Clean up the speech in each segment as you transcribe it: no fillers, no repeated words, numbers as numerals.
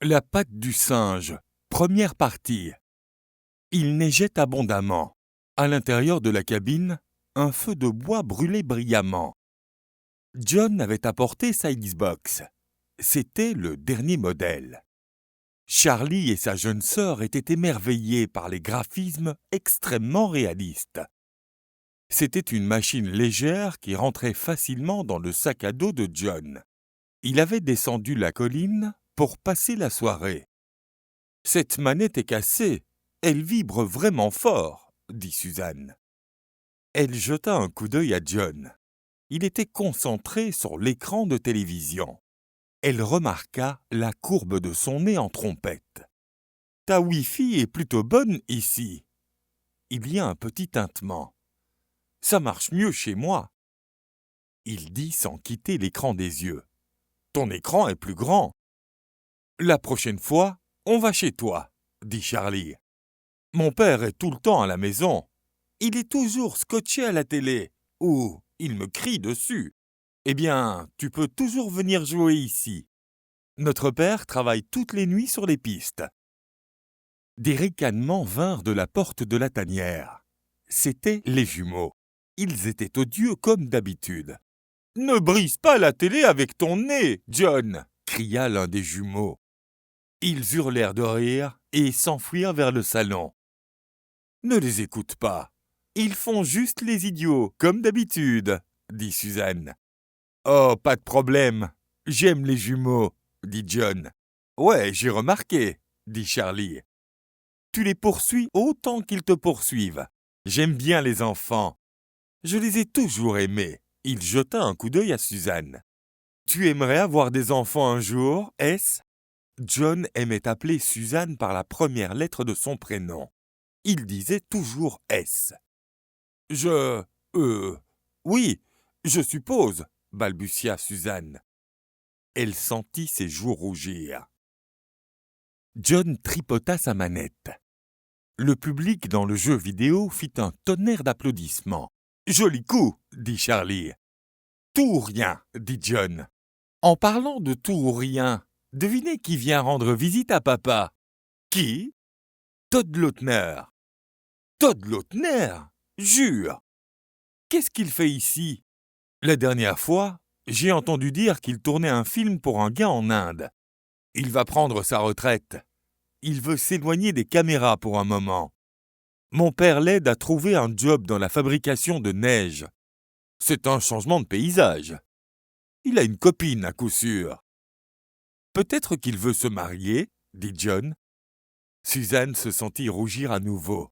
La patte du singe, première partie. Il neigeait abondamment. À l'intérieur de la cabine, un feu de bois brûlait brillamment. John avait apporté sa Xbox. C'était le dernier modèle. Charlie et sa jeune sœur étaient émerveillés par les graphismes extrêmement réalistes. C'était une machine légère qui rentrait facilement dans le sac à dos de John. Il avait descendu la colline pour passer la soirée. « Cette manette est cassée, elle vibre vraiment fort, » dit Suzanne. Elle jeta un coup d'œil à John. Il était concentré sur l'écran de télévision. Elle remarqua la courbe de son nez en trompette. « Ta Wi-Fi est plutôt bonne ici. » Il y a un petit tintement. « Ça marche mieux chez moi. » Il dit sans quitter l'écran des yeux. « Ton écran est plus grand. »« La prochaine fois, on va chez toi, » dit Charlie. « Mon père est tout le temps à la maison. Il est toujours scotché à la télé, ou il me crie dessus. Eh bien, tu peux toujours venir jouer ici. Notre père travaille toutes les nuits sur les pistes. » Des ricanements vinrent de la porte de la tanière. C'étaient les jumeaux. Ils étaient odieux comme d'habitude. « Ne brise pas la télé avec ton nez, John !» cria l'un des jumeaux. Ils hurlèrent de rire et s'enfuirent vers le salon. « Ne les écoute pas. Ils font juste les idiots, comme d'habitude, » dit Suzanne. « Oh, pas de problème. J'aime les jumeaux, » dit John. « Ouais, j'ai remarqué, » dit Charlie. « Tu les poursuis autant qu'ils te poursuivent. J'aime bien les enfants. Je les ai toujours aimés. » Il jeta un coup d'œil à Suzanne. « Tu aimerais avoir des enfants un jour, est-ce ?» John aimait appeler Suzanne par la première lettre de son prénom. Il disait toujours « S ». Oui, je suppose, balbutia Suzanne. Elle sentit ses joues rougir. John tripota sa manette. Le public dans le jeu vidéo fit un tonnerre d'applaudissements. « Joli coup !» dit Charlie. « Tout ou rien !» dit John. « En parlant de tout ou rien, devinez qui vient rendre visite à papa. »« Qui ?»« Todd Lautner. »« Todd Lautner ? Jure !»« Qu'est-ce qu'il fait ici ? » ?»« La dernière fois, j'ai entendu dire qu'il tournait un film pour un gars en Inde. Il va prendre sa retraite. Il veut s'éloigner des caméras pour un moment. Mon père l'aide à trouver un job dans la fabrication de neige. C'est un changement de paysage. Il a une copine à coup sûr. « Peut-être qu'il veut se marier, » dit John. Suzanne se sentit rougir à nouveau.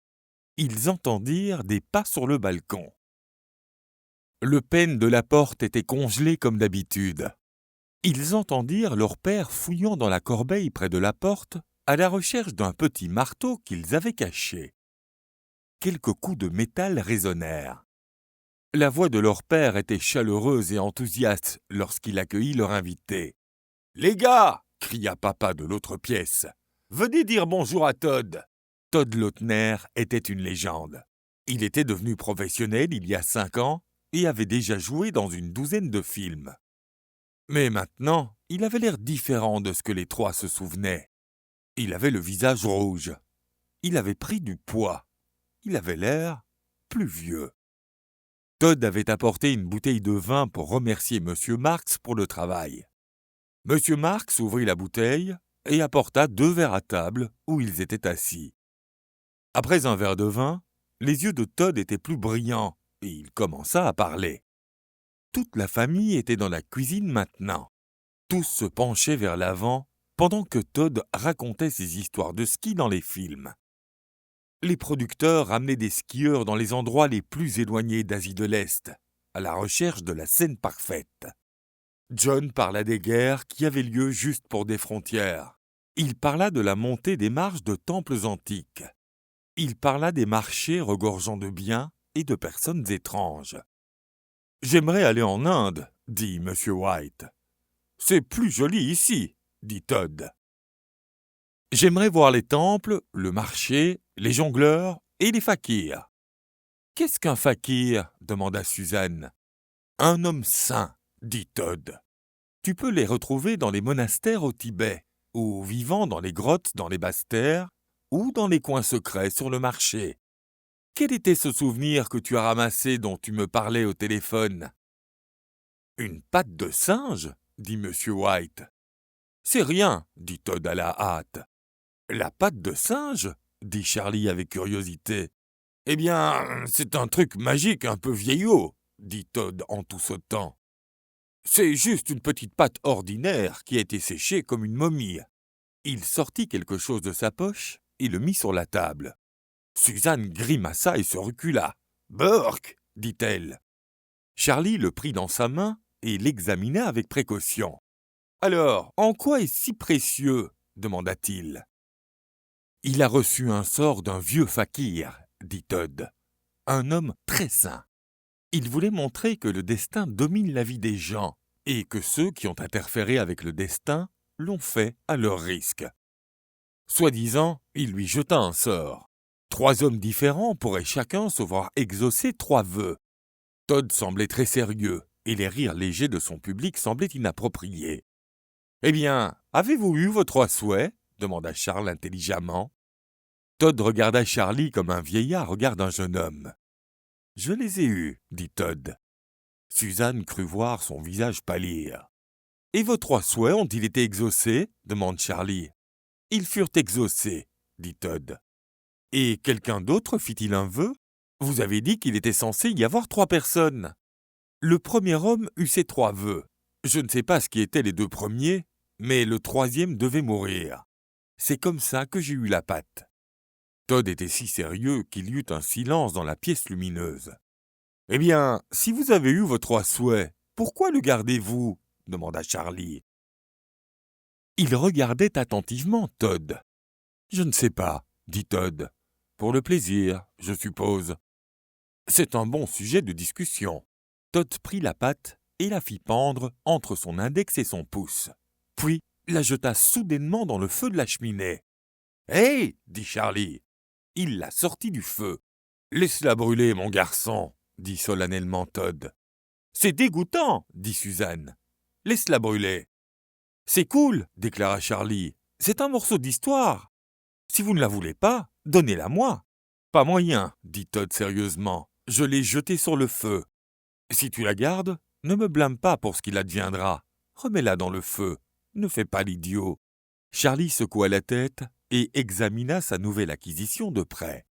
Ils entendirent des pas sur le balcon. Le pêne de la porte était congelé comme d'habitude. Ils entendirent leur père fouillant dans la corbeille près de la porte à la recherche d'un petit marteau qu'ils avaient caché. Quelques coups de métal résonnèrent. La voix de leur père était chaleureuse et enthousiaste lorsqu'il accueillit leur invité. « Les gars !» cria papa de l'autre pièce. « Venez dire bonjour à Todd !» Todd Lautner était une légende. Il était devenu professionnel il y a 5 ans et avait déjà joué dans une douzaine de films. Mais maintenant, il avait l'air différent de ce que les trois se souvenaient. Il avait le visage rouge. Il avait pris du poids. Il avait l'air plus vieux. Todd avait apporté une bouteille de vin pour remercier M. Marx pour le travail. M. Marx ouvrit la bouteille et apporta 2 verres à table où ils étaient assis. Après un verre de vin, les yeux de Todd étaient plus brillants et il commença à parler. Toute la famille était dans la cuisine maintenant. Tous se penchaient vers l'avant pendant que Todd racontait ses histoires de ski dans les films. Les producteurs amenaient des skieurs dans les endroits les plus éloignés d'Asie de l'Est, à la recherche de la scène parfaite. John parla des guerres qui avaient lieu juste pour des frontières. Il parla de la montée des marches de temples antiques. Il parla des marchés regorgeant de biens et de personnes étranges. « J'aimerais aller en Inde, » dit M. White. « C'est plus joli ici, » dit Todd. « J'aimerais voir les temples, le marché, les jongleurs et les fakirs. »« Qu'est-ce qu'un fakir ?» demanda Suzanne. « Un homme saint, » dit Todd. « Tu peux les retrouver dans les monastères au Tibet. ou vivant dans les grottes dans les basses terres, ou dans les coins secrets sur le marché. Quel était ce souvenir que tu as ramassé dont tu me parlais au téléphone? Une patte de singe, dit M. White. C'est rien, dit Todd à la hâte. La patte de singe, dit Charlie avec curiosité. Eh bien, c'est un truc magique un peu vieillot, dit Todd en tout sautant. C'est juste une petite patte ordinaire qui a été séchée comme une momie. Il sortit quelque chose de sa poche et le mit sur la table. Suzanne grimaça et se recula. « Burk !» dit-elle. Charlie le prit dans sa main et l'examina avec précaution. « Alors, en quoi est si précieux ?» demanda-t-il. « Il a reçu un sort d'un vieux fakir, » dit Todd. « Un homme très saint. Il voulait montrer que le destin domine la vie des gens et que ceux qui ont interféré avec le destin l'ont fait à leur risque. Soi-disant, il lui jeta un sort. 3 hommes différents pourraient chacun se voir exaucer 3 vœux. Todd semblait très sérieux et les rires légers de son public semblaient inappropriés. « Eh bien, avez-vous eu vos 3 souhaits ?» demanda Charles intelligemment. Todd regarda Charlie comme un vieillard regarde un jeune homme. « Je les ai eus, dit Todd. Suzanne crut voir son visage pâlir. « Et vos 3 souhaits ont-ils été exaucés ?» demande Charlie. « Ils furent exaucés, dit Todd. Et quelqu'un d'autre fit-il un vœu? Vous avez dit qu'il était censé y avoir 3 personnes. Le premier homme eut ses 3 vœux. Je ne sais pas ce qui étaient les 2 premiers, mais le 3e devait mourir. C'est comme ça que j'ai eu la patte. » Todd était si sérieux qu'il y eut un silence dans la pièce lumineuse. « Eh bien, si vous avez eu vos 3 souhaits, pourquoi le gardez-vous » demanda Charlie. Il regardait attentivement Todd. « Je ne sais pas, » dit Todd. « Pour le plaisir, je suppose. » C'est un bon sujet de discussion. Todd prit la patte et la fit pendre entre son index et son pouce. Puis la jeta soudainement dans le feu de la cheminée. « Hé !» dit Charlie. Il la sortit du feu. « Laisse-la brûler, mon garçon !» dit solennellement Todd. « C'est dégoûtant !» dit Suzanne. « Laisse-la brûler. »« C'est cool !» déclara Charlie. « C'est un morceau d'histoire. Si vous ne la voulez pas, donnez-la moi. »« Pas moyen, » dit Todd sérieusement. « Je l'ai jetée sur le feu. Si tu la gardes, ne me blâme pas pour ce qu'il adviendra. Remets-la dans le feu. Ne fais pas l'idiot. » Charlie secoua la tête et examina sa nouvelle acquisition de près.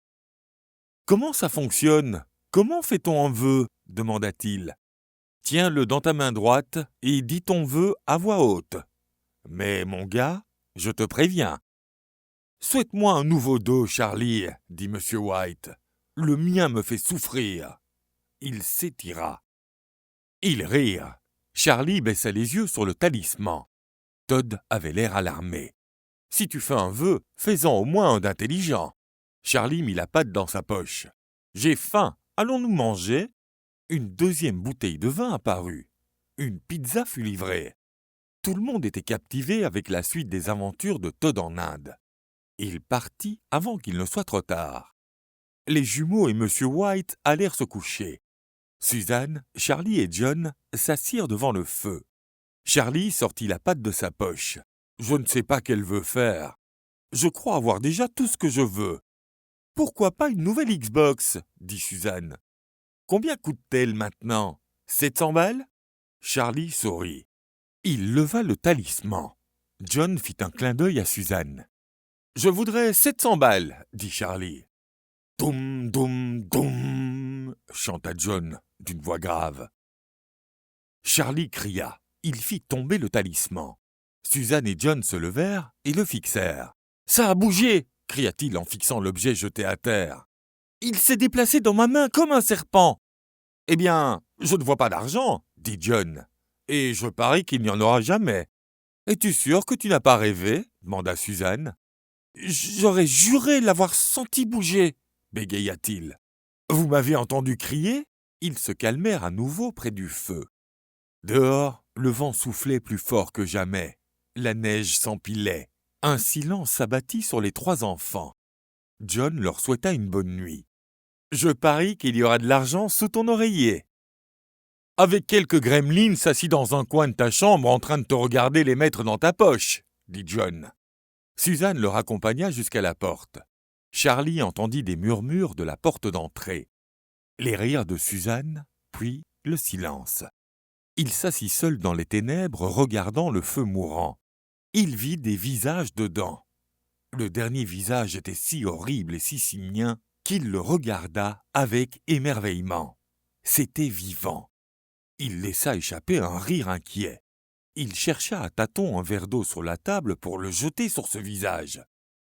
« Comment ça fonctionne? Comment fait-on un vœu ?» demanda-t-il. « Tiens-le dans ta main droite et dis ton vœu à voix haute. Mais mon gars, je te préviens. »« Souhaite-moi un nouveau dos, Charlie, » dit M. White. « Le mien me fait souffrir. » Il s'étira. Ils rirent. Charlie baissa les yeux sur le talisman. Todd avait l'air alarmé. « Si tu fais un vœu, fais-en au moins un d'intelligent. » Charlie mit la patte dans sa poche. « J'ai faim, allons-nous manger ?» Une 2e bouteille de vin apparut. Une pizza fut livrée. Tout le monde était captivé avec la suite des aventures de Todd en Inde. Il partit avant qu'il ne soit trop tard. Les jumeaux et M. White allèrent se coucher. Suzanne, Charlie et John s'assirent devant le feu. Charlie sortit la patte de sa poche. « Je ne sais pas qu'elle veut faire. Je crois avoir déjà tout ce que je veux. »« Pourquoi pas une nouvelle Xbox ?» dit Suzanne. « Combien coûte-t-elle maintenant? 700 balles ?» Charlie sourit. Il leva le talisman. John fit un clin d'œil à Suzanne. « Je voudrais 700 balles, dit Charlie. « Doum, doum, doum, chanta John d'une voix grave. Charlie cria. Il fit tomber le talisman. Suzanne et John se levèrent et le fixèrent. « Ça a bougé !» cria-t-il en fixant l'objet jeté à terre. « Il s'est déplacé dans ma main comme un serpent. »« Eh bien, je ne vois pas d'argent, » dit John. « Et je parie qu'il n'y en aura jamais. »« Es-tu sûr que tu n'as pas rêvé ?» demanda Suzanne. « J'aurais juré l'avoir senti bouger, » bégaya-t-il. « Vous m'avez entendu crier ?» Ils se calmèrent à nouveau près du feu. Dehors, le vent soufflait plus fort que jamais. La neige s'empilait. Un silence s'abattit sur les 3 enfants. John leur souhaita une bonne nuit. « Je parie qu'il y aura de l'argent sous ton oreiller. » Avec quelques gremlins assis dans un coin de ta chambre en train de te regarder les mettre dans ta poche, dit John. Suzanne le raccompagna jusqu'à la porte. Charlie entendit des murmures de la porte d'entrée. Les rires de Suzanne, puis le silence. Il s'assit seul dans les ténèbres, regardant le feu mourant. Il vit des visages dedans. Le dernier visage était si horrible et si simien qu'il le regarda avec émerveillement. C'était vivant. Il laissa échapper un rire inquiet. Il chercha à tâtons un verre d'eau sur la table pour le jeter sur ce visage.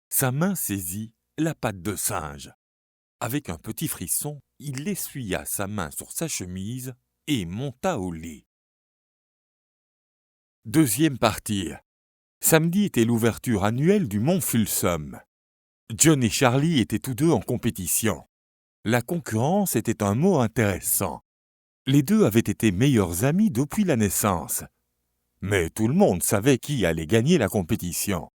Sa main saisit la patte de singe. Avec un petit frisson, il essuya sa main sur sa chemise et monta au lit. Deuxième partie. Samedi était l'ouverture annuelle du Mont Fulsum. John et Charlie étaient tous deux en compétition. La concurrence était un mot intéressant. Les deux avaient été meilleurs amis depuis la naissance. Mais tout le monde savait qui allait gagner la compétition.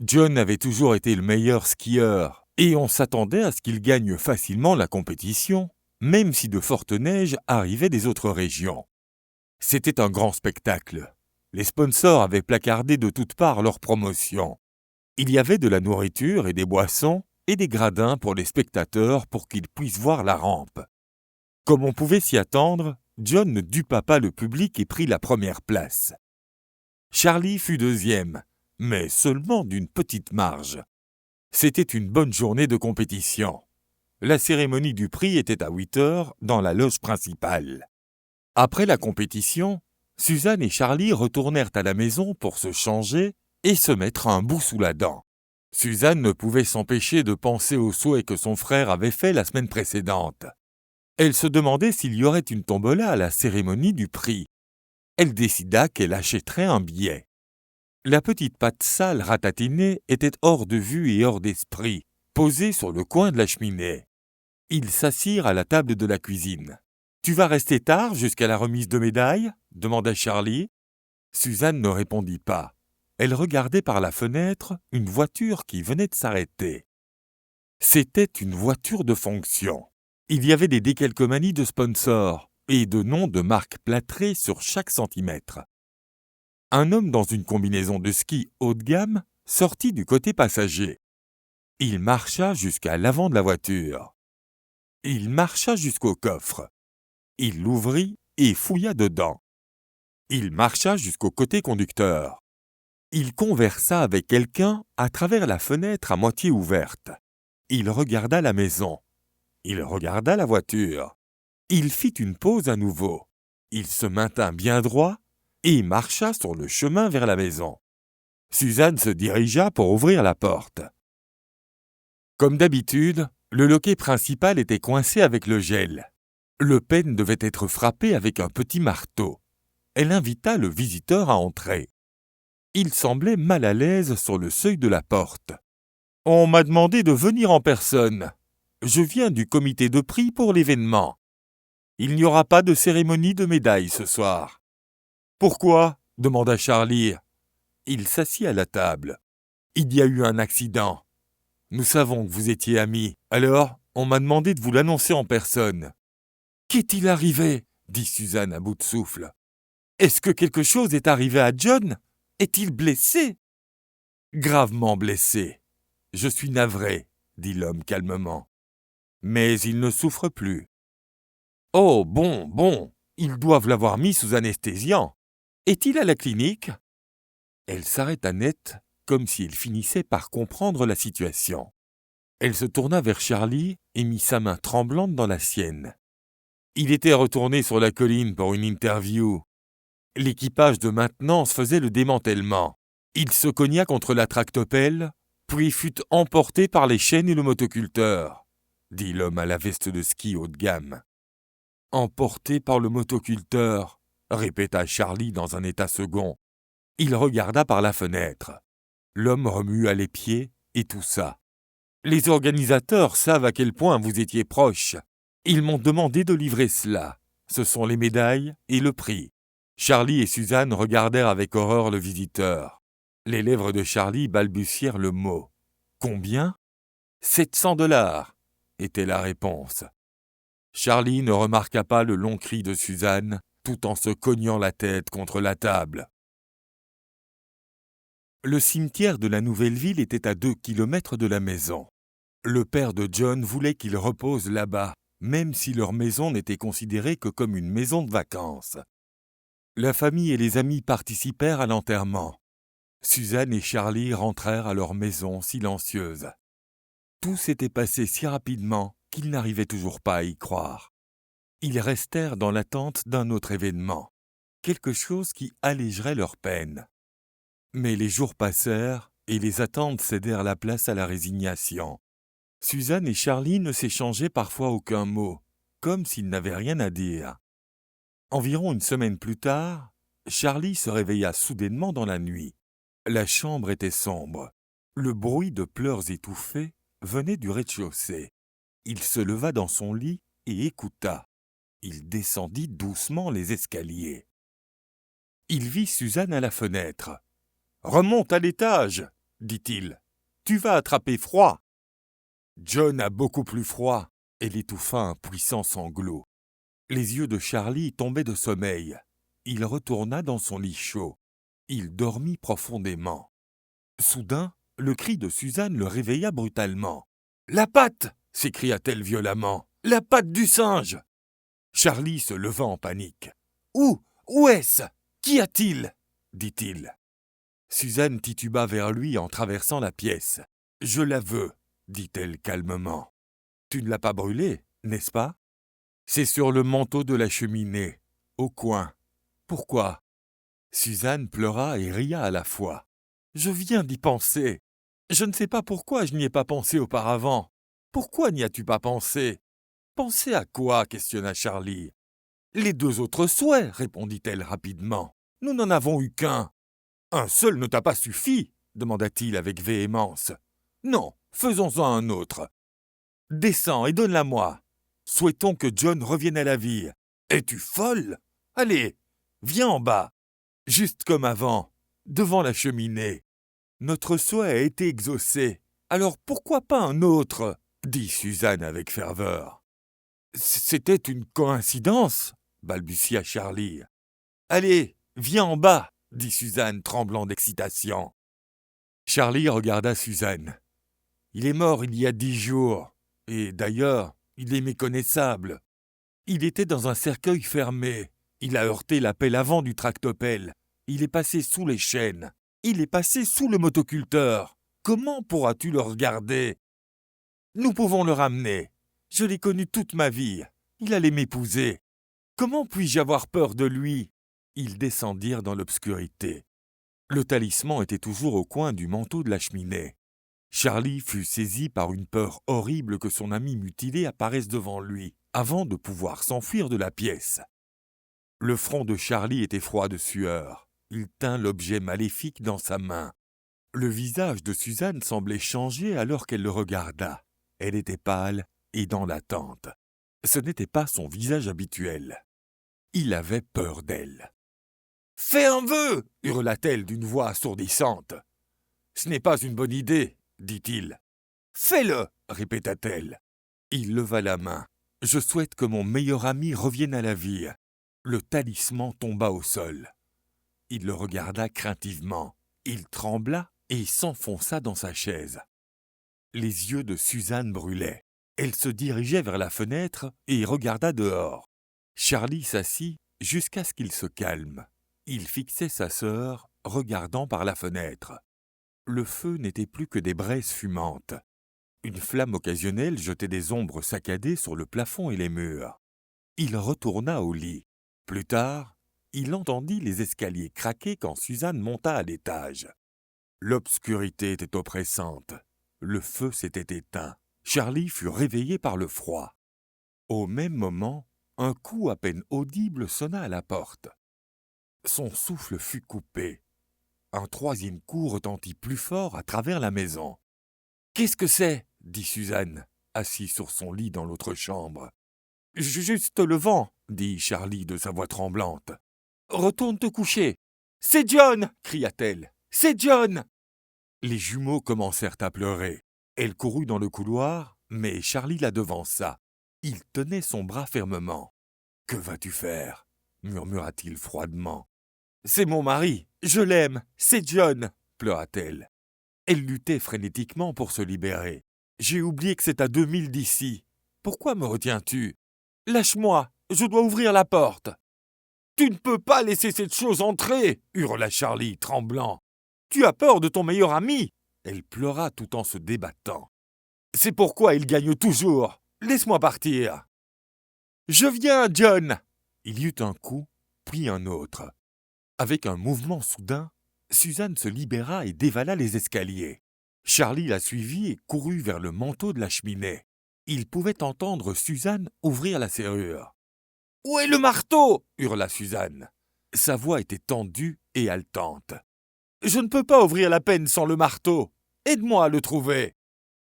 John avait toujours été le meilleur skieur, et on s'attendait à ce qu'il gagne facilement la compétition, même si de fortes neiges arrivaient des autres régions. C'était un grand spectacle. Les sponsors avaient placardé de toutes parts leur promotion. Il y avait de la nourriture et des boissons et des gradins pour les spectateurs pour qu'ils puissent voir la rampe. Comme on pouvait s'y attendre, John ne dupa pas le public et prit la première place. Charlie fut deuxième, mais seulement d'une petite marge. C'était une bonne journée de compétition. La cérémonie du prix était à 8 heures dans la loge principale. Après la compétition, Suzanne et Charlie retournèrent à la maison pour se changer et se mettre un bout sous la dent. Suzanne ne pouvait s'empêcher de penser au souhait que son frère avait fait la semaine précédente. Elle se demandait s'il y aurait une tombola à la cérémonie du prix. Elle décida qu'elle achèterait un billet. La petite patte sale ratatinée était hors de vue et hors d'esprit, posée sur le coin de la cheminée. Ils s'assirent à la table de la cuisine. « Tu vas rester tard jusqu'à la remise de médailles ?» demanda Charlie. Suzanne ne répondit pas. Elle regardait par la fenêtre une voiture qui venait de s'arrêter. C'était une voiture de fonction. Il y avait des décalcomanies de sponsors et de noms de marques plâtrées sur chaque centimètre. Un homme dans une combinaison de ski haut de gamme sortit du côté passager. Il marcha jusqu'à l'avant de la voiture. Il marcha jusqu'au coffre. Il l'ouvrit et fouilla dedans. Il marcha jusqu'au côté conducteur. Il conversa avec quelqu'un à travers la fenêtre à moitié ouverte. Il regarda la maison. Il regarda la voiture. Il fit une pause à nouveau. Il se maintint bien droit et marcha sur le chemin vers la maison. Suzanne se dirigea pour ouvrir la porte. Comme d'habitude, le loquet principal était coincé avec le gel. Le pêne devait être frappé avec un petit marteau. Elle invita le visiteur à entrer. Il semblait mal à l'aise sur le seuil de la porte. « On m'a demandé de venir en personne. Je viens du comité de prix pour l'événement. Il n'y aura pas de cérémonie de médailles ce soir. » « Pourquoi ?» demanda Charlie. Il s'assit à la table. « Il y a eu un accident. Nous savons que vous étiez amis, alors on m'a demandé de vous l'annoncer en personne. »« Qu'est-il arrivé ?» dit Suzanne à bout de souffle. « Est-ce que quelque chose est arrivé à John ? Est-il blessé ?»« Gravement blessé. Je suis navré, » dit l'homme calmement. « Mais il ne souffre plus. »« Oh, bon, ils doivent l'avoir mis sous anesthésiant. Est-il à la clinique ?» Elle s'arrêta net, comme si elle finissait par comprendre la situation. Elle se tourna vers Charlie et mit sa main tremblante dans la sienne. Il était retourné sur la colline pour une interview. L'équipage de maintenance faisait le démantèlement. Il se cogna contre la tractopelle, puis fut emporté par les chaînes et le motoculteur, dit l'homme à la veste de ski haut de gamme. « Emporté par le motoculteur », répéta Charlie dans un état second. Il regarda par la fenêtre. L'homme remua les pieds et toussa. « Les organisateurs savent à quel point vous étiez proches. Ils m'ont demandé de livrer cela. Ce sont les médailles et le prix. » Charlie et Suzanne regardèrent avec horreur le visiteur. Les lèvres de Charlie balbutièrent le mot. « Combien ? » « $700, était la réponse. Charlie ne remarqua pas le long cri de Suzanne, tout en se cognant la tête contre la table. Le cimetière de la nouvelle ville était à 2 kilomètres de la maison. Le père de John voulait qu'ils reposent là-bas, même si leur maison n'était considérée que comme une maison de vacances. La famille et les amis participèrent à l'enterrement. Suzanne et Charlie rentrèrent à leur maison silencieuses. Tout s'était passé si rapidement qu'ils n'arrivaient toujours pas à y croire. Ils restèrent dans l'attente d'un autre événement, quelque chose qui allégerait leur peine. Mais les jours passèrent et les attentes cédèrent la place à la résignation. Suzanne et Charlie ne s'échangeaient parfois aucun mot, comme s'ils n'avaient rien à dire. Environ une semaine plus tard, Charlie se réveilla soudainement dans la nuit. La chambre était sombre. Le bruit de pleurs étouffés venait du rez-de-chaussée. Il se leva dans son lit et écouta. Il descendit doucement les escaliers. Il vit Suzanne à la fenêtre. « Remonte à l'étage, dit-il. Tu vas attraper froid. » John a beaucoup plus froid. Elle étouffa un puissant sanglot. Les yeux de Charlie tombaient de sommeil. Il retourna dans son lit chaud. Il dormit profondément. Soudain, le cri de Suzanne le réveilla brutalement. « La patte !» s'écria-t-elle violemment. « La patte du singe !» Charlie se leva en panique. « Où est-ce ? Qu'y a-t-il » dit-il. Suzanne tituba vers lui en traversant la pièce. « Je la veux » dit-elle calmement. « Tu ne l'as pas brûlée, n'est-ce pas ? C'est sur le manteau de la cheminée, au coin. Pourquoi ?» Suzanne pleura et ria à la fois. « Je viens d'y penser. Je ne sais pas pourquoi je n'y ai pas pensé auparavant. Pourquoi n'y as-tu pas pensé ?»« Penser à quoi ?» questionna Charlie. « Les 2 autres souhaits, répondit-elle rapidement. Nous n'en avons eu qu'un. Un seul ne t'a pas suffi, demanda-t-il avec véhémence. Non, faisons-en un autre. Descends et donne-la-moi. Souhaitons que John revienne à la vie. Es-tu folle ? Allez, viens en bas. Juste comme avant, devant la cheminée. Notre souhait a été exaucé. Alors pourquoi pas un autre ? Dit Suzanne avec ferveur. C'était une coïncidence, balbutia Charlie. Allez, viens en bas, dit Suzanne tremblant d'excitation. Charlie regarda Suzanne. Il est mort il y a 10 jours, et d'ailleurs, il est méconnaissable. Il était dans un cercueil fermé. Il a heurté la pelle avant du tractopelle. Il est passé sous les chaînes. Il est passé sous le motoculteur. Comment pourras-tu le regarder ? Nous pouvons le ramener. Je l'ai connu toute ma vie. Il allait m'épouser. Comment puis-je avoir peur de lui ? Ils descendirent dans l'obscurité. Le talisman était toujours au coin du manteau de la cheminée. Charlie fut saisi par une peur horrible que son ami mutilé apparaisse devant lui, avant de pouvoir s'enfuir de la pièce. Le front de Charlie était froid de sueur. Il tint l'objet maléfique dans sa main. Le visage de Suzanne semblait changer alors qu'elle le regarda. Elle était pâle et dans l'attente. Ce n'était pas son visage habituel. Il avait peur d'elle. « Fais un vœu !» hurla-t-elle d'une voix assourdissante. « Ce n'est pas une bonne idée, » dit-il. « Fais-le !» répéta-t-elle. Il leva la main. « Je souhaite que mon meilleur ami revienne à la vie. » Le talisman tomba au sol. Il le regarda craintivement. Il trembla et s'enfonça dans sa chaise. Les yeux de Suzanne brûlaient. Elle se dirigeait vers la fenêtre et regarda dehors. Charlie s'assit jusqu'à ce qu'il se calme. Il fixait sa sœur, regardant par la fenêtre. Le feu n'était plus que des braises fumantes. Une flamme occasionnelle jetait des ombres saccadées sur le plafond et les murs. Il retourna au lit. Plus tard, il entendit les escaliers craquer quand Suzanne monta à l'étage. L'obscurité était oppressante. Le feu s'était éteint. Charlie fut réveillé par le froid. Au même moment, un coup à peine audible sonna à la porte. Son souffle fut coupé. Un 3e coup retentit plus fort à travers la maison. « Qu'est-ce que c'est ?» dit Suzanne, assise sur son lit dans l'autre chambre. « Juste le vent !» dit Charlie de sa voix tremblante. « Retourne te coucher !»« C'est John !» cria-t-elle. « C'est John !» Les jumeaux commencèrent à pleurer. Elle courut dans le couloir, mais Charlie la devança. Il tenait son bras fermement. « Que vas-tu faire ?» murmura-t-il froidement. « C'est mon mari, je l'aime, c'est John !» pleura-t-elle. Elle luttait frénétiquement pour se libérer. « J'ai oublié que c'est à 2000 d'ici. Pourquoi me retiens-tu? Lâche-moi, je dois ouvrir la porte. »« Tu ne peux pas laisser cette chose entrer !» hurla Charlie, tremblant. « Tu as peur de ton meilleur ami !» Elle pleura tout en se débattant. « C'est pourquoi il gagne toujours. Laisse-moi partir. »« Je viens, John !» Il y eut un coup, puis un autre. Avec un mouvement soudain, Suzanne se libéra et dévala les escaliers. Charlie la suivit et courut vers le manteau de la cheminée. Il pouvait entendre Suzanne ouvrir la serrure. « Où est le marteau ?» hurla Suzanne. Sa voix était tendue et haletante. « Je ne peux pas ouvrir la penne sans le marteau. Aide-moi à le trouver. »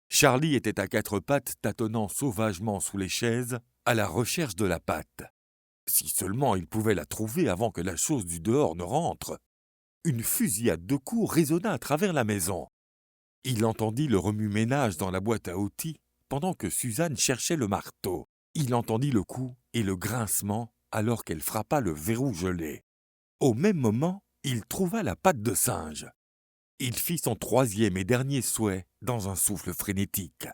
Charlie était à quatre pattes tâtonnant sauvagement sous les chaises à la recherche de la patte. Si seulement il pouvait la trouver avant que la chose du dehors ne rentre. Une fusillade de coups résonna à travers la maison. Il entendit le remue-ménage dans la boîte à outils pendant que Suzanne cherchait le marteau. Il entendit le coup et le grincement alors qu'elle frappa le verrou gelé. Au même moment, il trouva la patte de singe. Il fit son troisième et dernier souhait dans un souffle frénétique.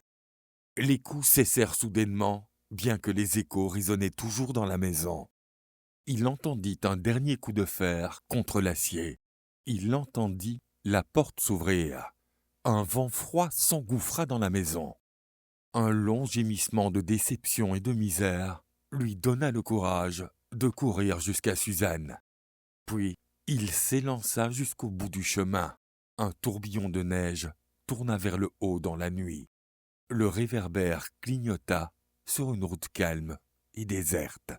Les coups cessèrent soudainement, bien que les échos résonnaient toujours dans la maison. Il entendit un dernier coup de fer contre l'acier. Il entendit la porte s'ouvrir. Un vent froid s'engouffra dans la maison. Un long gémissement de déception et de misère lui donna le courage de courir jusqu'à Suzanne. Puis, il s'élança jusqu'au bout du chemin. Un tourbillon de neige tourna vers le haut dans la nuit. Le réverbère clignota sur une route calme et déserte.